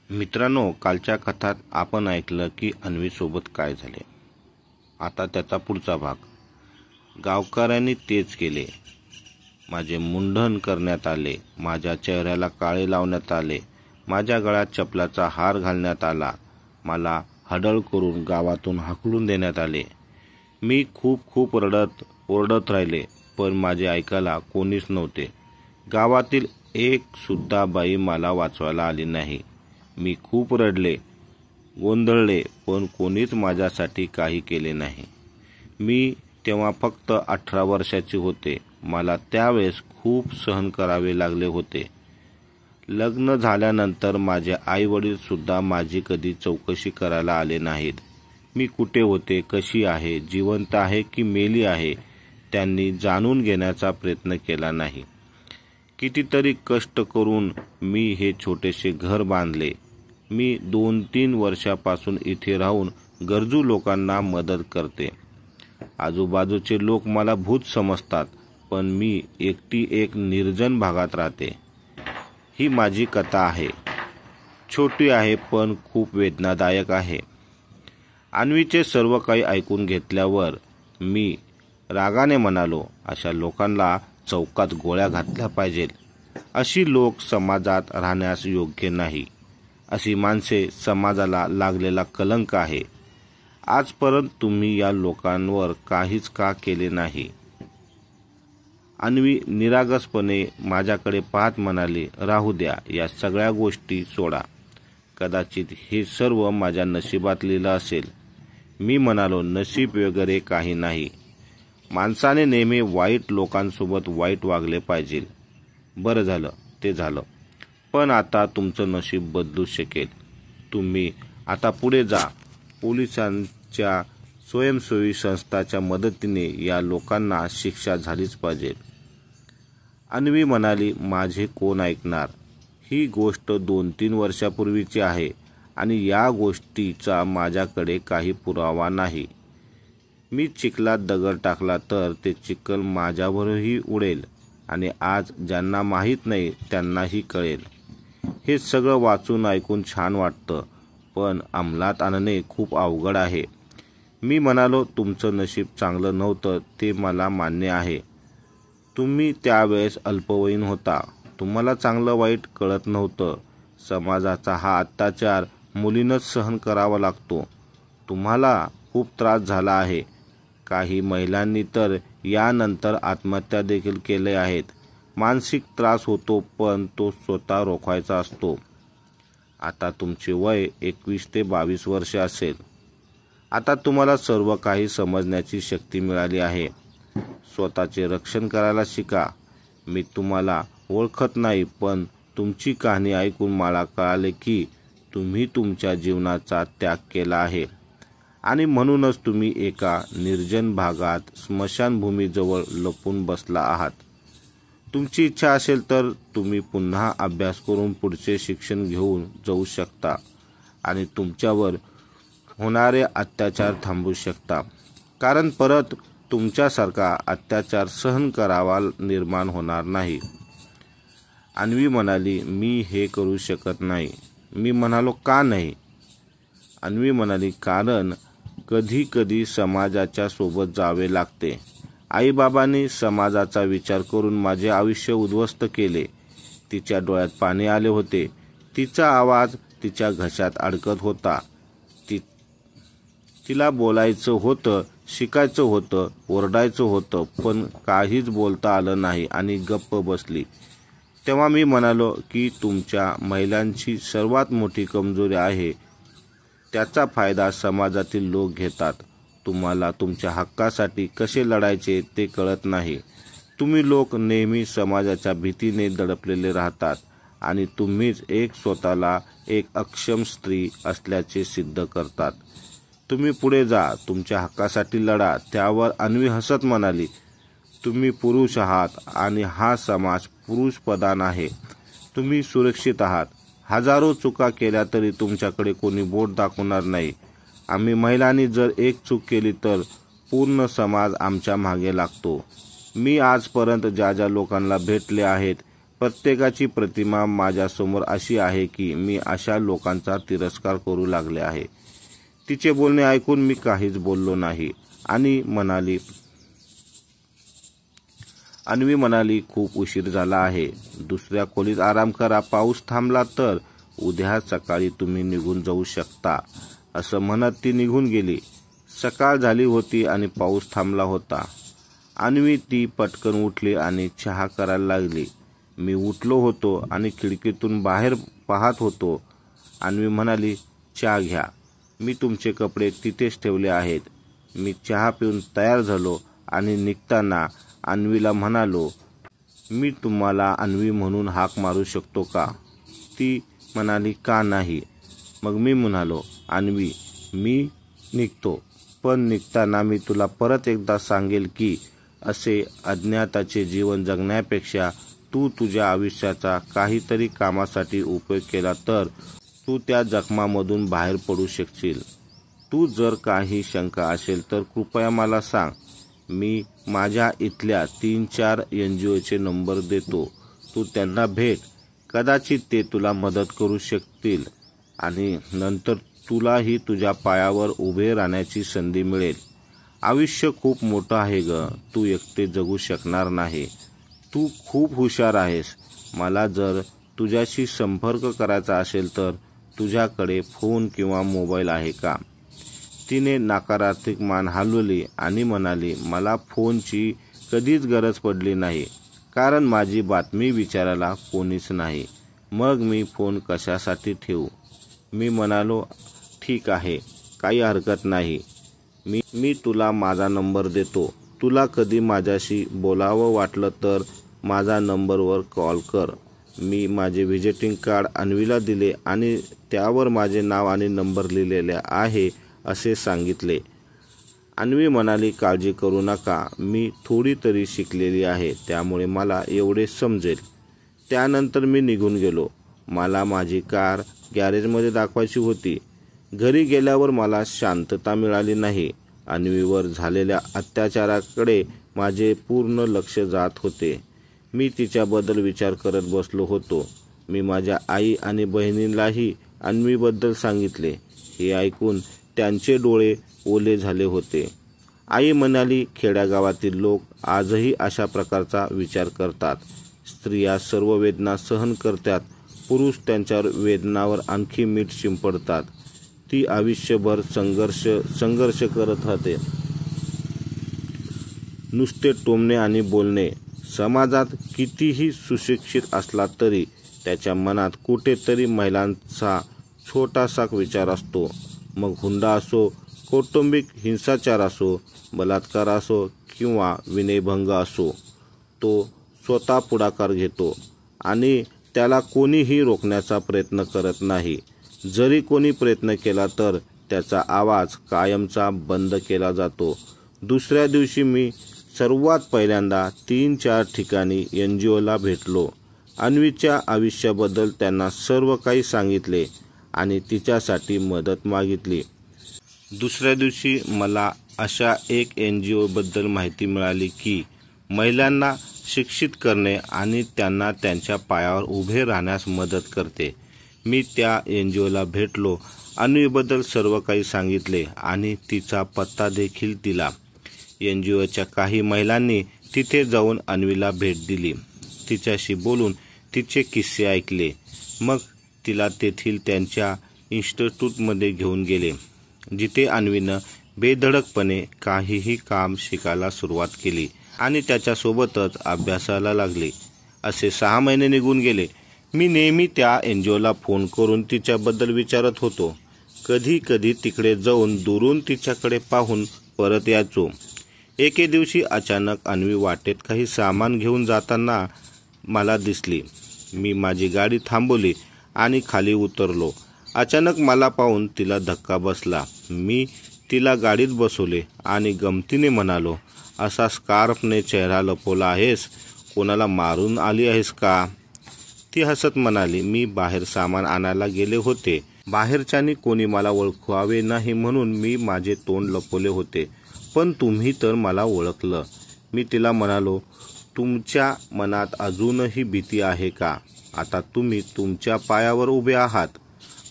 मित्रांनो, कालच्या कथात आपण ऐकलं की अन्वीसोबत काय झाले. आता त्याचा पुढचा भाग. गावकऱ्यांनी तेच केले. माझे मुंडन करण्यात आले, माझ्या चेहऱ्याला काळे लावण्यात आले, माझ्या गळ्यात चपलाचा हार घालण्यात आला, मला हडळ करून गावातून हाकलून देण्यात आले. मी खूप रडत ओरडत राहिले, पण माझे ऐकायला कोणीच नव्हते. गावातील एक सुद्धा बाई मला वाचवायला आली नाही. मी खूप रडले, गोंधळले, पण कोणीच माझ्यासाठी काही केले नाही. मी तेव्हा फक्त 18 वर्षाचे होते. मला त्यावेळेस खूप सहन करावे लागले होते. लग्न झाल्यानंतर माझे आई वडील सुद्धा माझी कधी चौकशी करायला आले नाहीत. मी कुठे होते, कशी आहे, जिवंत आहे की मेली आहे, त्यांनी जाणून घेण्याचा प्रयत्न केला नाही. कितीतरी कष्ट करून मी हे छोटेसे घर बांधले. मी 2-3 वर्षापासून इथे राहून गरजू लोकांना मदत करते. आजूबाजूचे लोक मला भूत समजतात, पण मी एकटी एक निर्जन भागात राहते. ही माझी कथा आहे. छोटी आहे पण खूप वेदनादायक आहे. अन्वीचे सर्व काही ऐकून घेतल्यावर मी रागाने म्हणालो, अशा लोकांना चौकात गोळ्या घातल्या पाहिजेत. अशी लोक समाजात राहण्यास योग्य नाही. अशी माणसे समाजाला लागलेला कलंक आहे. आजपर्यंत तुम्ही या लोकांवर काहीच का केले नाही? अन्वी निरागसपणे माझ्याकडे पाहत म्हणाली, राहू द्या, या सगळ्या गोष्टी सोडा. कदाचित हे सर्व माझ्या नशिबात लिहिलं असेल. मी म्हणालो, नशीब वगैरे काही नाही. माणसाने नेहमी वाईट लोकांसोबत वाईट वागले पाहिजे. बरं झालं, ते झालं. पण आता तुमचं नशीब बदलू शकेल. तुम्ही आता पुढे जा. पोलिसांच्या स्वयंसेवी संस्थाच्या मदतीने या लोकांना शिक्षा झालीच पाहिजे. अन्वी म्हणाली, माझे कोण ऐकणार? ही गोष्ट 2-3 वर्षापूर्वीची आहे आणि या गोष्टीचा माझ्याकडे काही पुरावा नाही. मी चिखलात दगड टाकला तर ते चिखल माझ्यावरही उडेल आणि आज ज्यांना माहीत नाही त्यांनाही कळेल. हे सगळं वाचून ऐकून छान वाटतं, पण अंमलात आणणे खूप अवघड आहे. मी म्हणालो, तुमचं नशीब चांगलं नव्हतं ते मला मान्य आहे. तुम्ही त्यावेळेस अल्पवयीन होता. तुम्हाला चांगलं वाईट कळत नव्हतं. समाजाचा हा अत्याचार मुलींनाच सहन करावा लागतो. तुम्हाला खूप त्रास झाला आहे. काही महिलांनी तर यानंतर आत्महत्या देखील केले आहेत. मानसिक त्रास होतो, पण तो स्वतः रोखायचा असतो. आता तुमचे वय 21 ते 22 वर्ष असेल. आता तुम्हाला सर्व काही समजण्याची शक्ती मिळाली आहे. स्वतःचे रक्षण करायला शिका. मी तुम्हाला ओळखत नाही, पण तुमची कहाणी ऐकून मला कळाले की तुम्ही तुमच्या जीवनाचा त्याग केला आहे आणि म्हणूनच तुम्ही एका निर्जन भागात स्मशानभूमीजवळ लपून बसला आहात. तुमची इच्छा असेल तर तुम्ही पुन्हा अभ्यास करून पुढचे शिक्षण घेऊन जाऊ शकता आणि तुमच्यावर होणारे अत्याचार थांबवू शकता, कारण परत तुमच्यासारखा अत्याचार सहन करावा निर्माण होणार नाही. अन्वी म्हणाली, मी हे करू शकत नाही. मी म्हणालो, का नाही? अन्वी म्हणाली, कारण कधी कधी समाजाच्या सोबत जावे लागते. आईबाबांनी समाजाचा विचार करून माझे आयुष्य उद्ध्वस्त केले. तिच्या डोळ्यात पाणी आले होते. तिचा आवाज तिच्या घशात अडकत होता. तिला बोलायचं होतं, शिकायचं होतं, ओरडायचं होतं, पण काहीच बोलता आलं नाही आणि गप्प बसली. तेव्हा मी म्हणालो की तुमच्या महिलांची सर्वात मोठी कमजोरी आहे. त्याचा फायदा समाजातील लोक घेतात. तुम्हाला तुमच्या हक्कासाठी कसे लढायचे ते कळत नाही. तुम्ही लोक नेहमी समाजाच्या भीतीने दडपलेले राहतात आणि तुम्हीच स्वतःला एक अक्षम स्त्री असल्याचे सिद्ध करतात. तुम्ही पुढे जा, तुमच्या हक्कासाठी लढा. त्यावर अन्वी हसत म्हणाली, तुम्ही पुरुष आहात आणि हा समाज पुरुष प्रधान आहे. तुम्ही सुरक्षित आहात. हजारो चुका केल्या तरी तुमच्याकडे कोणी बोट दाखवणार नाही. आम्ही महिलांनी जर एक चूक केली तर पूर्ण समाज आमच्या मागे लागतो. मी आजपर्यंत ज्या लोकांना भेटले आहेत प्रत्येकाची प्रतिमा माझ्यासमोर अशी आहे की मी अशा लोकांचा तिरस्कार करू लागले आहे. तिचे बोलणे ऐकून मी काहीच बोललो नाही आणि अन्वी म्हणाली, खूप उशीर झाला आहे. दुसऱ्या खोलीत आराम करा. पाऊस थांबला तर उद्या सकाळी तुम्ही निघून जाऊ शकता. असं म्हणत ती निघून गेली. सकाळ झाली होती आणि पाऊस थांबला होता. ती पटकन उठली आणि चहा करायला लागली. मी उठलो होतो आणि खिडकीतून बाहेर पाहत होतो. अन्वी म्हणाली, चहा घ्या. मी तुमचे कपडे तिथेच ठेवले आहेत. मी चहा पिऊन तयार झालो आणि निघताना अन्वीला म्हणालो, मी तुम्हाला अन्वी म्हणून हाक मारू शकतो का? ती म्हणाली, का नाही? मग मी म्हणालो, अन्वी, मी निघतो, पण निघताना मी तुला परत एकदा सांगेल की असे अज्ञाताचे जीवन जगण्यापेक्षा तू तुझ्या आयुष्याचा काहीतरी कामासाठी उपयोग केला तर तू त्या जखमामधून बाहेर पडू शकशील. तू जर काही शंका असेल तर कृपया मला सांग. मी माझ्या इथल्या 3-4 NGOचे नंबर देतो. तू त्यांना भेट. कदाचित ते तुला मदत करू शकतील आणि नंतर तुलाही तुझ्या पायावर उभे राहण्याची संधी मिळेल. आयुष्य खूप मोठं आहे ग. तू एकटे जगू शकणार नाही. तू खूप हुशार आहेस. मला जर तुझ्याशी संपर्क करायचा असेल तर तुझ्याकडे फोन किंवा मोबाईल आहे का? तिने नकारात्मक मान हलवली आणि म्हणाली, मला फोनची कधीच गरज पडली नाही, कारण माझी बातमी विचारायला कोणीच नाही. मग मी फोन कशासाठी ठेवू? मी म्हणालो, ठीक आहे, काही हरकत नाही. मी तुला माझा नंबर देतो. तुला कधी माझ्याशी बोलावं वाटलं तर माझा नंबरवर कॉल कर. मी माझे व्हिजिटिंग कार्ड अन्वीला दिले आणि त्यावर माझे नाव आणि नंबर लिहिलेले आहे असे सांगितले. अन्वी म्हणाली, काळजी करू नका. मी थोडी तरी शिकलेली आहे, त्यामुळे मला एवढे समजेल. त्यानंतर मी निघून गेलो. मला माझी कार गॅरेजमध्ये दाखवायची होती. घरी गेल्यावर मला शांतता मिळाली नाही. अन्वीवर झालेल्या अत्याचाराकडे माझे पूर्ण लक्ष जात होते. मी तिच्याबद्दल विचार करत बसलो होतो. मी माझ्या आई आणि बहिणीलाही अन्वीबद्दल सांगितले. हे ऐकून त्यांचे डोळे ओले झाले होते. आई म्हणाली, खेड्यागावातील लोक आजही अशा प्रकारचा विचार करतात. स्त्रिया सर्व वेदना सहन करतात. पुरुष त्यांच्या वेदनावर आणखी मीठ शिंपडतात. ती आयुष्यभर संघर्ष करत राहते. नुसते टोमणे आणि बोलणे. समाजात कितीही सुशिक्षित असला तरी त्याच्या मनात कुठेतरी महिलांचा छोटासा विचार असतो. मग हुंडा असो, कौटुंबिक हिंसाचार असो, बलात्कार असो किंवा विनयभंग असो, तो स्वतः पुढाकार घेतो आणि त्याला कोणीही रोखण्याचा प्रयत्न करत नाही. जरी कोणी प्रयत्न केला तर त्याचा आवाज कायमचा बंद केला जातो. दुसऱ्या दिवशी मी सर्वात पहिल्यांदा 3-4 ठिकाणी NGOला भेटलो. अन्वीच्या आयुष्याबद्दल त्यांना सर्व काही सांगितले आणि तिच्यासाठी मदत मागितली. दुसऱ्या दिवशी मला अशा एक NGOबद्दल माहिती मिळाली की महिलांना शिक्षित करणे आणि त्यांना त्यांच्या पायावर उभे राहण्यास मदत करते. मी त्या NGOला भेटलो. अन्वीबद्दल सर्व काही सांगितले आणि तिचा पत्ता देखील दिला. NGOच्या काही महिलांनी तिथे जाऊन अन्वीला भेट दिली. तिच्याशी बोलून तिचे किस्से ऐकले. मग तिला तेथील त्यांच्या इन्स्टिट्यूटमध्ये घेऊन गेले, जिथे अन्वीनं बेधडकपणे काहीही काम शिकायला सुरुवात केली आणि त्याच्यासोबतच अभ्यासाला लागली. असे 6 महिने निघून गेले. मी नेहमी त्या NGOला फोन करून तिच्याबद्दल विचारत होतो. कधी कधी तिकडे जाऊन दुरून तिच्याकडे पाहून परत यायचो. एके दिवशी अचानक अन्वी वाटेत काही सामान घेऊन जाताना मला दिसली. मी माझी गाडी थांबवली आणि खाली उतरलो. अचानक मला पाहून तिला धक्का बसला. मी तिला गाडीत बसवले आणि गमतीने म्हणालो, असा स्कार्फने चेहरा लपवला आहेस? कोणाला मारून आली आहेस का? ती हसत म्हणाली, मी बाहेर सामान आणायला गेले होते. बाहेरच्यानी कोणी मला ओळखावे नाही म्हणून मी माझे तोंड लपवले होते, पण तुम्ही तर मला ओळखलं. मी तिला म्हणालो, तुमच्या मनात अजूनही भीती आहे का? आता तुम्ही तुमच्या पायावर उभे आहात,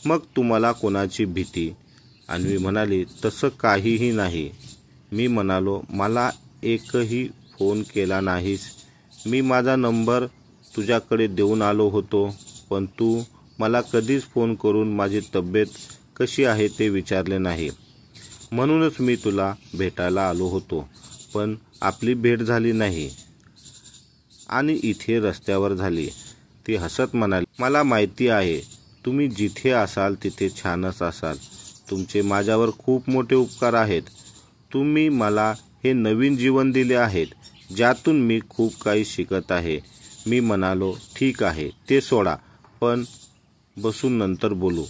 मग तुम्हाला कोणाची भीती? अन्वी म्हणाली, तसं काहीही नाही. मी म्हणालो, मला एकही फोन केला नाहीस. मी माझा नंबर तुझ्याकडे देऊन आलो होतो, पण तू मला कधीच फोन करून माझी तब्येत कशी आहे ते विचारले नाही. म्हणूनच मी तुला भेटायला आलो होतो, पण आपली भेट झाली नाही आणि इथे रस्त्यावर झाली. ती हसत म्हणाली, मला माहिती आहे तुम्ही जिथे असाल तिथे छानच असाल. तुमचे माझ्यावर खूप मोठे उपकार आहेत. तुम्ही मला हे नवीन जीवन दिले आहेत, ज्यातून मी खूप काही शिकत आहे. मी म्हणालो, ठीक आहे, ते सोडा, पण बसून नंतर बोलू.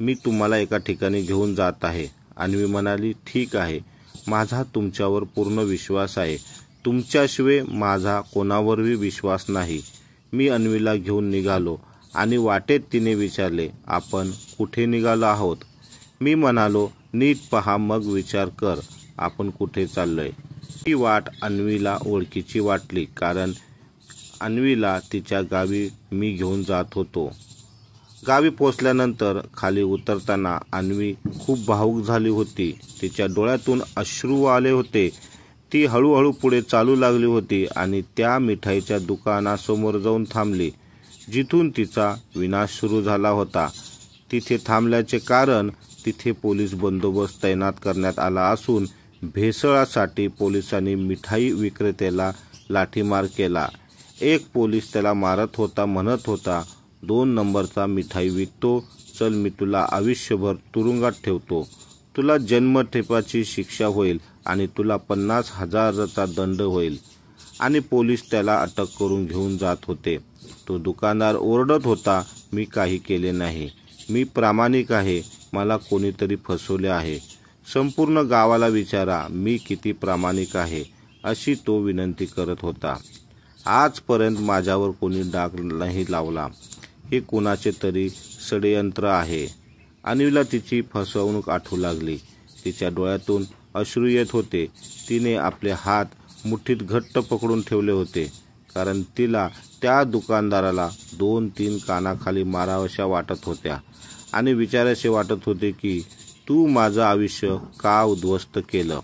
मी तुम्हाला एका ठिकाणी घेऊन जात आहे. अन्वी म्हणाली, ठीक आहे, माझा तुमच्यावर पूर्ण विश्वास आहे. तुमच्याशिवाय माझा कोणावरही विश्वास नाही. मी अन्वीला घेऊन निघालो आणि वाटेत तिने विचारले, आपण कुठे निघालो आहोत? मी म्हणालो, नीट पहा मग विचार कर आपण कुठे चाललोय. ही वाट अन्वीला ओळखीची वाटली, कारण अन्वीला तिच्या गावी मी घेऊन जात होतो. गावी पोचल्यानंतर खाली उतरताना अन्वी खूप भावूक झाली होती. तिच्या डोळ्यातून अश्रू आले होते. ती हळूहळू पुढे चालू लागली होती आणि त्या मिठाईच्या दुकानासमोर जाऊन थांबली, जिथून तिचा विनाश सुरू झाला होता. तिथे थांबल्याचे कारण, तिथे पोलीस बंदोबस्त तैनात करण्यात आला असून भेसळासाठी पोलिसांनी मिठाई विक्रेत्याला लाठीमार केला. एक पोलीस त्याला मारत होता, म्हणत होता, 2 नंबरचा मिठाई विकतो, चल मी तुला आयुष्यभर तुरुंगात ठेवतो. तुला जन्मठेपाची शिक्षा होईल आणि तुला 50,000चा दंड होईल. आणि पोलीस त्याला अटक करून घेऊन जात होते. तो दुकानदार ओरडत होता, मी काही केले नाही, मी प्रामाणिक आहे, मला कोणीतरी फसवले आहे. संपूर्ण गावाला विचारा मी किती प्रामाणिक आहे, अशी तो विनंती करत होता. आजपर्यंत माझ्यावर कोणी डाग नाही लावला. हे कुणाचे तरी षडयंत्र आहे. अन्वीला तिची फसवणूक आठवू लागली. तिच्या डोळ्यातून अश्रू येत होते. तिने आपले हात मुठीत घट्ट पकडून ठेवले होते, कारण तिला त्या दुकानदाराला 2-3 कानाखाली माराव्याशा वाटत होत्या आणि विचारायचे वाटत होते की तू माझं आयुष्य का उद्ध्वस्त केलं.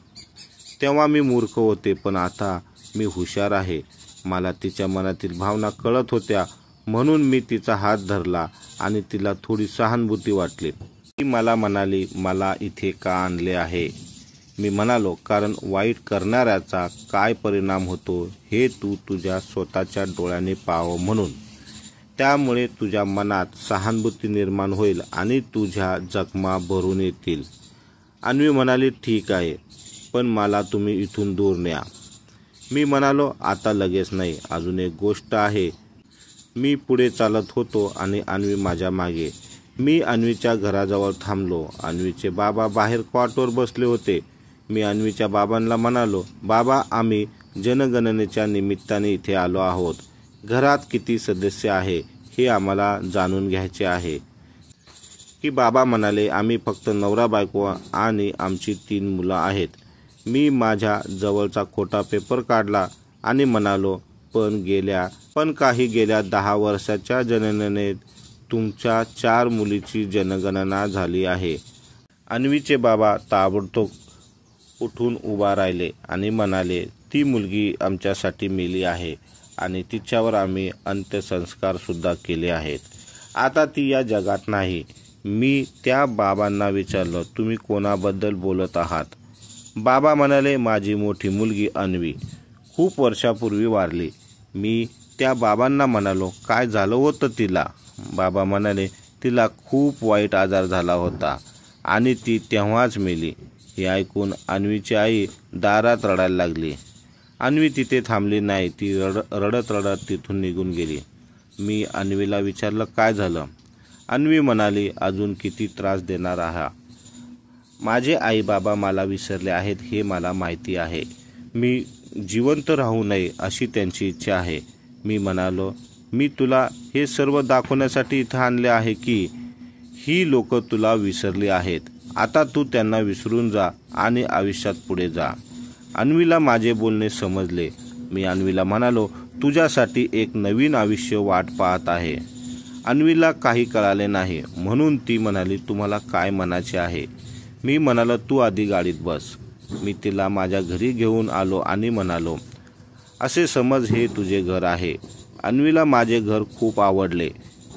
तेव्हा मी मूर्ख होते, पण आता मी हुशार आहे. मला तिच्या मनातील भावना कळत होत्या, म्हणून मी तिचा हात धरला आणि तिला थोडी सहानुभूती वाटली. ती मला म्हणाली, मला इथे का आणले आहे? मी म्हणालो, कारण वाईट करणाऱ्याचा काय परिणाम होतो हे तू तुझ्या स्वतःच्या डोळ्याने पाहावं म्हणून. त्यामुळे तुझ्या मनात सहानुभूती निर्माण होईल आणि तुझ्या जखमा भरून येतील. अन्वी म्हणाली, ठीक आहे, पण मला तुम्ही इथून दूर न्या. मी म्हणालो, आता लगेच नाही, अजून एक गोष्ट आहे. मी पुढे चालत होतो आणि अन्वी माझ्या मागे. मी अन्वीच्या घराजवळ थांबलो. अन्वीचे बाबा बाहेर कॉटवर बसले होते. मी अन्वीच्या बाबांना म्हणालो, बाबा, आम्ही जनगणनेच्या निमित्ताने इथे आलो आहोत. घरात किती सदस्य आहे हे आम्हाला जाणून घ्यायचे आहे. की बाबा म्हणाले, आम्ही फक्त नवरा बायको आणि आमची 3 मुलं आहेत. मी माझ्या जवळचा खोटा पेपर काढला आणि म्हणालो, पण गेल्या 10 वर्षाच्या जनगणनेत तुमच्या 4 मुलीची जनगणना झाली आहे. अन्वीचे बाबा ताबडतोब उठून उभा राहिले आणि म्हणाले, ती मुलगी आमच्यासाठी मेली आहे आणि तिच्यावर आम्ही अंत्यसंस्कार सुद्धा केले आहेत. आता ती या जगात नाही. मी त्या बाबांना विचारलं, तुम्ही कोणाबद्दल बोलत आहात? बाबा म्हणाले, माझी मोठी मुलगी अन्वी खूप वर्षापूर्वी वारली. मी त्या बाबांना म्हणालो, काय झालं होतं तिला? बाबा म्हणाले, तिला खूप वाईट आजार झाला होता आणि ती तेव्हाच मेली. हे ऐकून अन्वीची आई दारात रडायला लागली. अन्वी तिथे थांबली नाही. ती रडत रडत तिथून निघून गेली. मी अन्वीला विचारलं, काय झालं? अन्वी म्हणाली, अजून किती त्रास देणार आहात? माझे आई बाबा मला विसरले आहेत हे मला माहिती आहे. मी जिवंत राहू नये अशी त्यांची इच्छा आहे. मी म्हणालो, मी तुला हे सर्व दाखवण्यासाठी इथं आणले आहे की ही लोक तुला विसरली आहेत. आता तू त्यांना विसरून जा आणि आयुष्यात पुढे जा. अन्वीला माझे बोलणे समजले. मी अन्वीला म्हणालो, तुझ्यासाठी एक नवीन आयुष्य वाट पाहत आहे. अन्वीला काही कळाले नाही, म्हणून ती म्हणाली, तुम्हाला काय म्हणायचे आहे? मी म्हणालो, तू आधी गाडीत बस. मी तिला माझ्या घरी घेऊन आलो आणि म्हणालो, असे समज हे तुझे घर आहे. अन्वीला माझे घर खूप आवडले.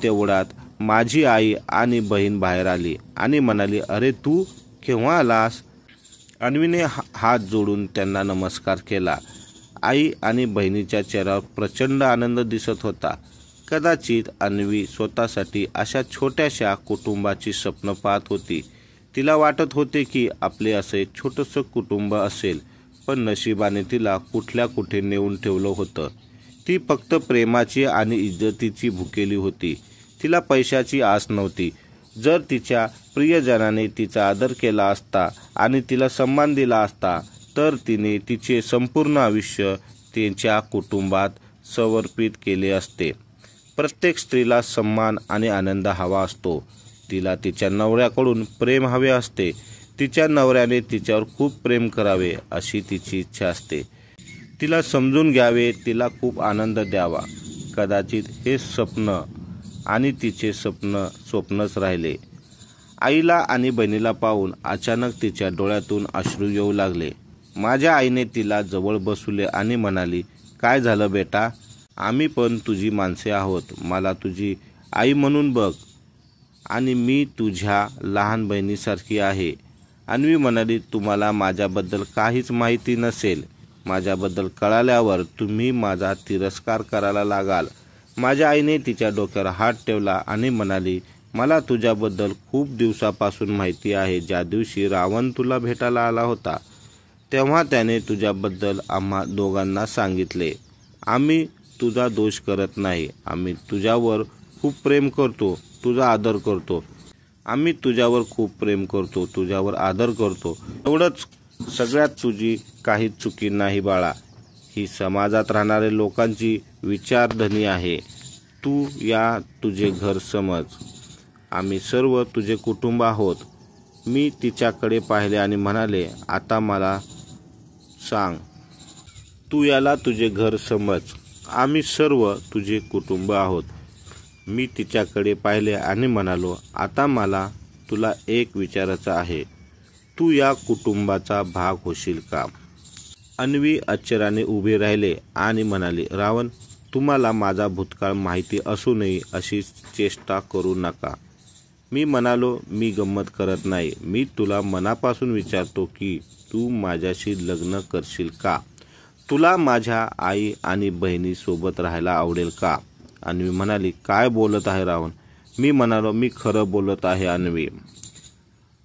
तेवढ्यात माझी आई आणि बहीण बाहेर आली आणि म्हणाली, अरे तू केव्हा आलास? अन्वीने हात जोडून त्यांना नमस्कार केला. आई आणि बहिणीच्या चेहऱ्यावर प्रचंड आनंद दिसत होता. कदाचित अन्वी स्वतःसाठी अशा छोट्याशा कुटुंबाची स्वप्न पाहत होती. तिला वाटत होते की आपले असे छोटंसं कुटुंब असेल, पण नशिबाने तिला कुठल्या कुठे नेऊन ठेवलं होतं. ती फक्त प्रेमाची आणि इज्जतीची भुकेली होती. तिला पैशाची आस नव्हती. जर तिच्या प्रियजनाने तिचा आदर केला असता आणि तिला सन्मान दिला असता, तर तिने तिचे संपूर्ण आयुष्य त्यांच्या कुटुंबात समर्पित केले असते. प्रत्येक स्त्रीला सन्मान आणि आनंद हवा असतो. तिला तिच्या नवऱ्याकडून प्रेम हवे असते. तिच्या नवऱ्याने तिच्यावर खूप प्रेम करावे अशी तिची इच्छा असते. तिला समजून घ्यावे, तिला खूप आनंद द्यावा. कदाचित हे स्वप्न आणि तिचे स्वप्नच राहिले. आईला आणि बहिणीला पाहून अचानक तिच्या डोळ्यातून अश्रू येऊ लागले. माझ्या आईने तिला जवळ बसवले आणि म्हणाली, काय झालं बेटा? आम्ही पण तुझी माणसे आहोत. मला तुझी आई म्हणून बघ आणि मी तुझ्या लहान बहिणीसारखी आहे. अन्वी म्हणाली, तुम्हाला माझ्याबद्दल काहीच माहिती नसेल. माझ्याबद्दल कळाल्यावर तुम्ही माझा तिरस्कार करायला लागाल. माझ्या आईने तिच्या डोक्यावर हात ठेवला आणि म्हणाली, मला तुझ्याबद्दल खूप दिवसापासून माहिती आहे. ज्या दिवशी रावण तुला भेटायला आला होता, तेव्हा त्याने तुझ्याबद्दल आम्हा दोघांना सांगितले. आम्ही तुझा दोष करत नाही. आम्ही तुझ्यावर खूप प्रेम करतो, तुझा आदर करतो. आम्ही तुझ्यावर खूप प्रेम करतो, तुझ्यावर आदर करतो. एवढंच, सगळ्यात तुझी काही चुकी नाही बाळा. ही समाजात राहणारे लोकांची विचारधनी आहे. तू या तुझे घर समज. आम्ही सर्व तुझे कुटुंब आहोत. मी तिच्याकडे पाहिले आणि म्हणाले, आता मला सांग, तू याला तुझे घर समज. आम्ही सर्व तुझे कुटुंब आहोत. मी तिच्याकडे पाहिले आणि म्हणालो, आता मला तुला एक विचारायचं आहे. तू या कुटुंबाचा भाग होशील का? अन्वी आश्चर्याने उभी राहिले आणि म्हणाली, रावण, तुम्हाला माझा भूतकाळ माहिती असूनही अशी चेष्टा करू नका. मी म्हणालो, मी गंमत करत नाही. मी तुला मनापासून विचारतो की तू माझ्याशी लग्न करशील का? तुला माझ्या आई आणि बहिणीसोबत राहायला आवडेल का? अन्वी म्हणाली, काय बोलत आहे रावण? मी म्हणालो, मी खरं बोलत आहे अन्वी.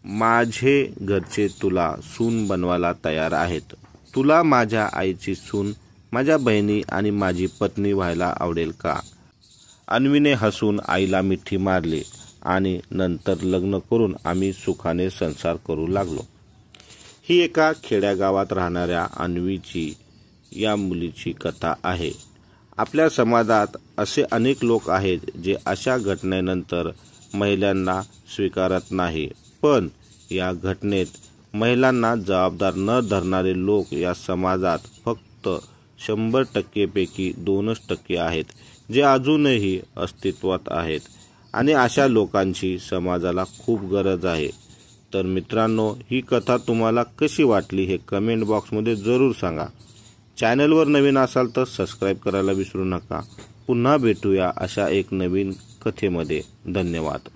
माझे घरचे तुला सून बनवायला तयार आहेत. तुला माझ्या आईची सून, माझ्या बहिणी आणि माझी पत्नी व्हायला आवडेल का? अन्वीने हसून आईला मिठी मारली आणि नंतर लग्न करून आम्ही सुखाने संसार करू लागलो. ही एका खेड्यागावात राहणाऱ्या अन्वीची, या मुलीची कथा आहे. आपल्या समाजात असे अनेक लोक आहेत जे अशा घटनेनंतर महिलांना स्वीकारत नाही. पण या घटनेत महिलांना जबाबदार न धरणारे लोक या समाजात फक्त 100% पैकी 2% आहेत, जे अजूनही अस्तित्वात आहेत. आणि अशा लोकांची समाजाला खूप गरज आहे. तर मित्रांनो, ही कथा तुम्हाला कशी वाटली हे कमेंट बॉक्समध्ये जरूर सांगा. चॅनलवर नवीन असाल तर सबस्क्राईब करायला विसरू नका. पुन्हा भेटूया अशा एक नवीन कथेमध्ये. धन्यवाद.